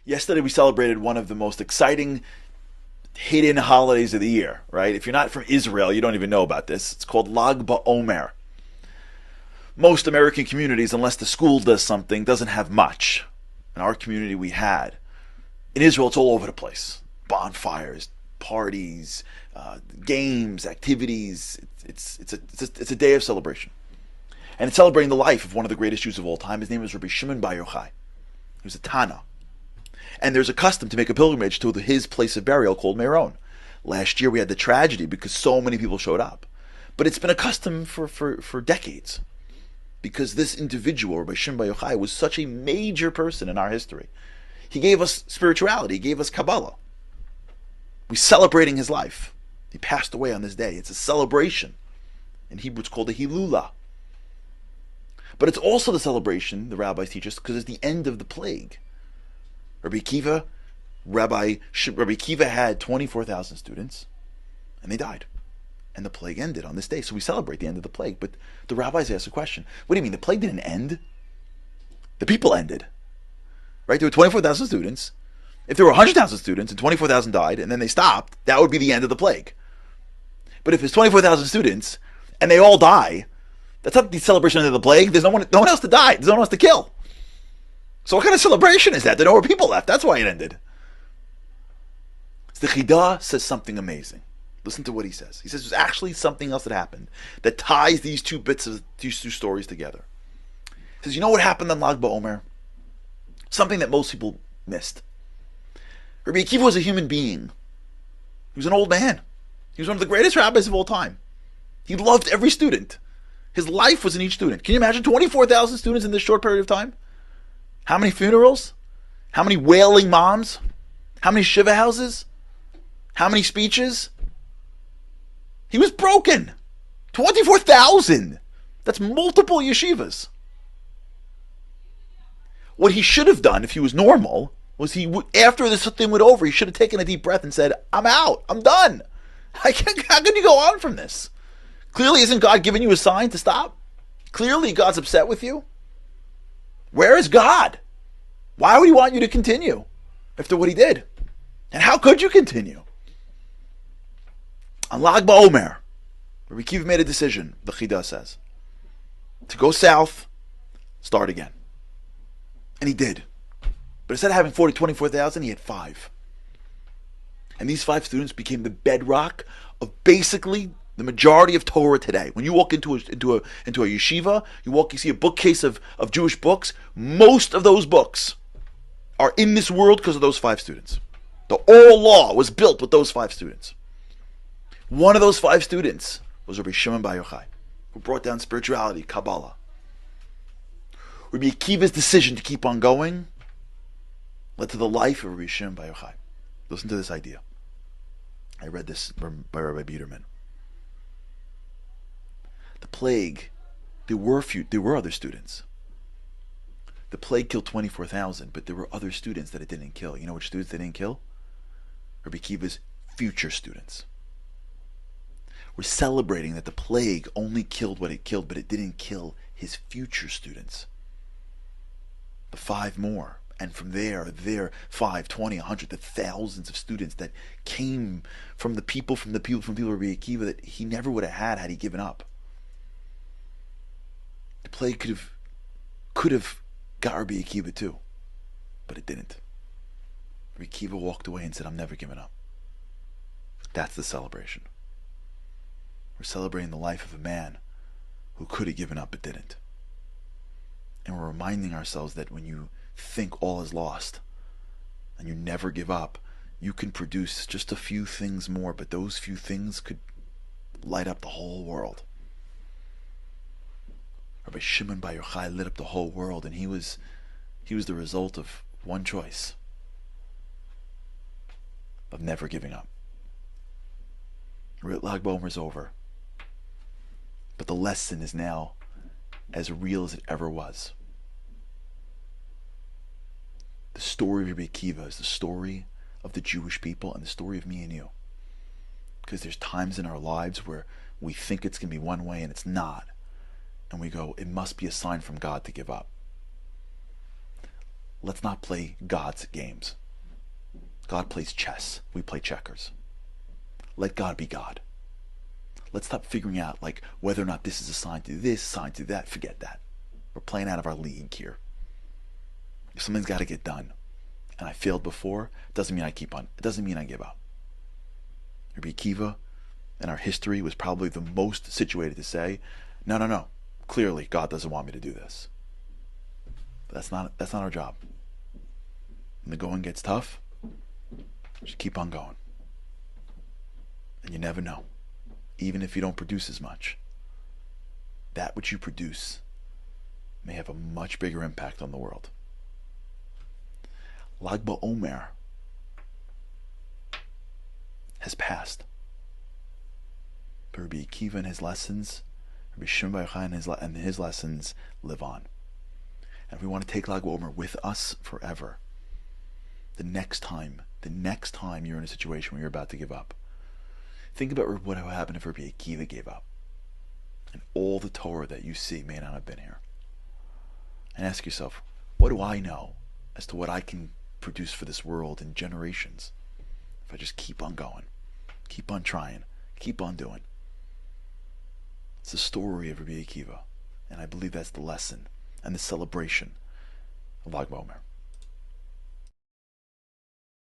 Yesterday we celebrated one of the most exciting hidden holidays of the year, right? If you're not from Israel, you don't even know about this. It's called BaOmer. Most American communities, unless the school does something, doesn't have much. In our community, we had. In Israel, it's all over the place. Bonfires, parties, games, activities. It's a day of celebration. And it's celebrating the life of one of the greatest Jews of all time. His name is Rabbi Shimon Bar Yochai. He was a Tana. And there's a custom to make a pilgrimage to his place of burial called Meron. Last year we had the tragedy because so many people showed up. But it's been a custom for decades. Because this individual, Rabbi Shimon Bar Yochai, was such a major person in our history. He gave us spirituality. He gave us kabbalah. We're celebrating his life. He passed away on this day. It's a celebration. In Hebrew it's called a hilula. But it's also the celebration, the rabbis teach us, because it's the end of the plague. Rabbi Akiva had 24,000 students, and they died. And the plague ended on this day. So we celebrate the end of the plague. But the rabbis ask a question. What do you mean? The plague didn't end? The people ended. Right? There were 24,000 students. If there were 100,000 students and 24,000 died and then they stopped, that would be the end of the plague. But if it's 24,000 students and they all die, that's not the celebration of the plague. There's no one else to die. There's no one else to kill. So what kind of celebration is that? There are no more people left. That's why it ended. The Chidah says something amazing. Listen to what he says. He says there's actually something else that happened that ties these two stories together. He says, you know what happened on Lag BaOmer? Something that most people missed. Rabbi Akiva was a human being. He was an old man. He was one of the greatest rabbis of all time. He loved every student. His life was in each student. Can you imagine 24,000 students in this short period of time? How many funerals? How many wailing moms? How many shiva houses? How many speeches? He was broken. 24,000. That's multiple yeshivas. What he should have done if he was normal was after this thing went over, he should have taken a deep breath and said, I'm out. I'm done. How can you go on from this? Clearly, isn't God giving you a sign to stop? Clearly, God's upset with you. Where is God? Why would he want you to continue after what he did? And how could you continue? On Lag BaOmer, Rabbi Akiva made a decision, the Chidah says, to go south, start again. And he did. But instead of having 24,000, he had 5. And these 5 students became the bedrock of basically the majority of Torah today. When you walk into a yeshiva, you see a bookcase of Jewish books. Most of those books are in this world because of those 5 students. The oral law was built with those 5 students. One of those 5 students was Rabbi Shimon Bar Yochai, who brought down spirituality, kabbalah. Rabbi Akiva's decision to keep on going led to the life of Rabbi Shimon Bar Yochai. Listen to this idea. I read this by Rabbi Biederman. The plague, there were other students. The plague killed 24,000, but there were other students that it didn't kill. You know which students they didn't kill? Rabbi Akiva's future students. We're celebrating that the plague only killed what it killed, but it didn't kill his future students. The 5 more. And from there, 5, 20, 100, the thousands of students that came from the people of Rabbi Akiva that he never would have had he given up. The plague could have got Rabbi Akiva too, but it didn't. Rabbi Akiva walked away and said, I'm never giving up. That's the celebration. We're celebrating the life of a man who could have given up but didn't. And we're reminding ourselves that when you think all is lost and you never give up, you can produce just a few things more, but those few things could light up the whole world. Rabbi Shimon Bar Yochai lit up the whole world, and he was the result of one choice, of never giving up. Lag BaOmer is over, but the lesson is now as real as it ever was. The story of Rabbi Akiva is the story of the Jewish people and the story of me and you. Because there's times in our lives where we think it's going to be one way and it's not. And we go, it must be a sign from God to give up. let's not play God's games. God plays chess. We play checkers. Let God be God. Let's stop figuring out like whether or not this is assigned to this, assigned to that. Forget that. We're playing out of our league here. If something's got to get done, and I failed before, it doesn't mean I keep on. It doesn't mean I give up. Rabbi Akiva, in our history, was probably the most situated to say, no. Clearly, God doesn't want me to do this. But that's not our job. When the going gets tough, just keep on going. And you never know. Even if you don't produce as much, that which you produce may have a much bigger impact on the world. Lag BaOmer has passed. But Rabbi Akiva and his lessons, Rabbi Shimon Bar Yochai and his lessons live on. And we want to take Lag BaOmer with us forever. The next time you're in a situation where you're about to give up, think about what happened if Rabbi Akiva gave up. And all the Torah that you see may not have been here. And ask yourself, what do I know as to what I can produce for this world in generations if I just keep on going, keep on trying, keep on doing? It's the story of Rabbi Akiva, and I believe that's the lesson and the celebration of Lag BaOmer.